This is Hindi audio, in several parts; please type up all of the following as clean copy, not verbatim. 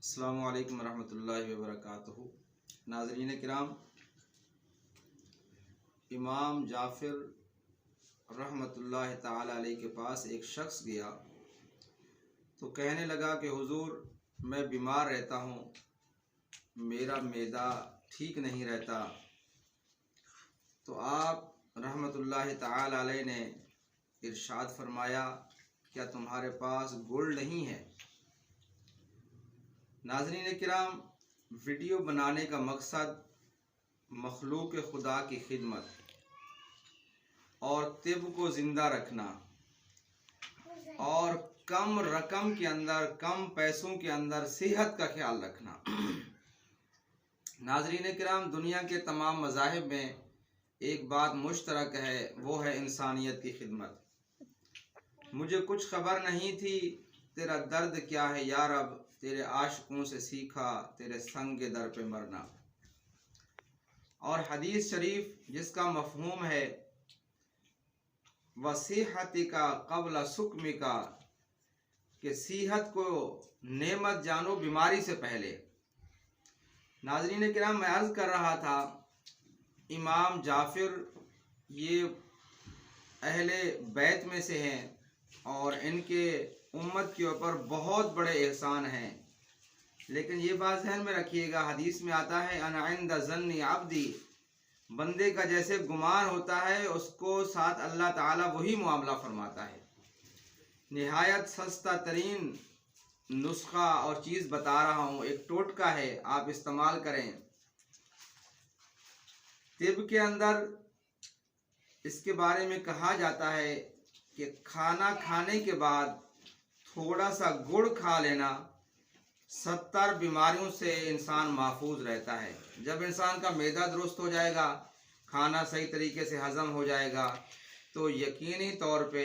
अस्सलामु अलैकुम रहमतुल्लाहि व बरकातुहू। नाज़रीन किराम, इमाम जाफ़िर रहमतुल्लाहि ताला अलैहि के पास एक शख्स गया तो कहने लगा कि हुज़ूर, मैं बीमार रहता हूँ, मेरा मैदा ठीक नहीं रहता, तो आप रहमतुल्लाहि ताला अलैहि ने इरशाद फरमाया, क्या तुम्हारे पास गुड़ नहीं है? नाज़रीन किराम, वीडियो बनाने का मकसद मखलूक खुदा की खिदमत और तिब को ज़िंदा रखना और कम रकम के अंदर, कम पैसों के अंदर सेहत का ख्याल रखना। नाज़रीन किराम, दुनिया के तमाम मज़ाहिब में एक बात मुश्तरक है, वो है इंसानियत की खिदमत। मुझे कुछ खबर नहीं थी, तेरा दर्द क्या है या रब, तेरे आशिकों से सीखा, तेरे संग के दर पे मरना। और हदीस शरीफ जिसका मफहूम है वसीहतिका क़ब्ल सुक़मिका, कि सेहत को नेमत जानो बीमारी से पहले। नाज़रीन किराम, मैं अर्ज़ कर रहा था, इमाम जाफ़िर ये अहले बैत में से हैं और इनके उम्मत के ऊपर बहुत बड़े एहसान हैं। लेकिन ये बात ज़हन में रखिएगा, हदीस में आता है, अना इंद ज़न्नि अब्दी, बंदे का जैसे गुमान होता है उसको साथ अल्लाह ताला वही मुआमला फरमाता है। निहायत सस्ता तरीन नुस्खा और चीज़ बता रहा हूँ, एक टोटका है, आप इस्तेमाल करें। तिब के अंदर इसके बारे में कहा जाता है कि खाना खाने के बाद थोड़ा सा गुड़ खा लेना 70 बीमारियों से इंसान महफूज रहता है। जब इंसान का मैदा दुरुस्त हो जाएगा, खाना सही तरीके से हज़म हो जाएगा, तो यकीनी तौर पे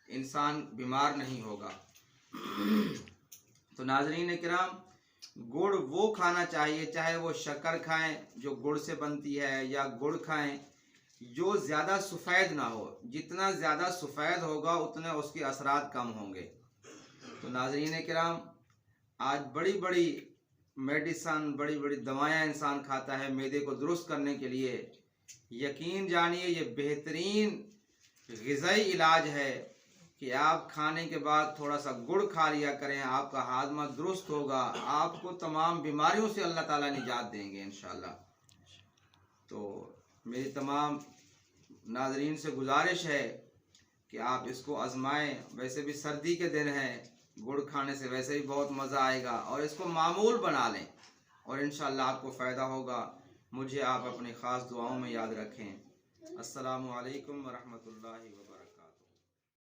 इंसान बीमार नहीं होगा। तो नाज़रीन किराम, गुड़ वो खाना चाहिए, चाहे वो शक्कर खाएं जो गुड़ से बनती है, या गुड़ खाएं जो ज़्यादा सफ़ेद ना हो। जितना ज़्यादा सफ़ेद होगा उतने उसके असरात कम होंगे। तो नाज़रीन किराम, आज बड़ी बड़ी मेडिसन, बड़ी बड़ी दवाएं इंसान खाता है मैदे को दुरुस्त करने के लिए। यकीन जानिए ये बेहतरीन ग़िज़ाई इलाज है कि आप खाने के बाद थोड़ा सा गुड़ खा लिया करें, आपका हाजमा दुरुस्त होगा, आपको तमाम बीमारियों से अल्लाह ताला निजात देंगे इंशाअल्लाह। तो मेरी तमाम नाज़रीन से गुजारिश है कि आप इसको आजमाएं। वैसे भी सर्दी के दिन हैं, गुड़ खाने से वैसे ही बहुत मज़ा आएगा, और इसको मामूल बना लें और इंशाअल्लाह आपको फ़ायदा होगा। मुझे आप अपनी ख़ास दुआओं में याद रखें। अस्सलामु अलैकुम व रहमतुल्लाहि व बरकातुहू।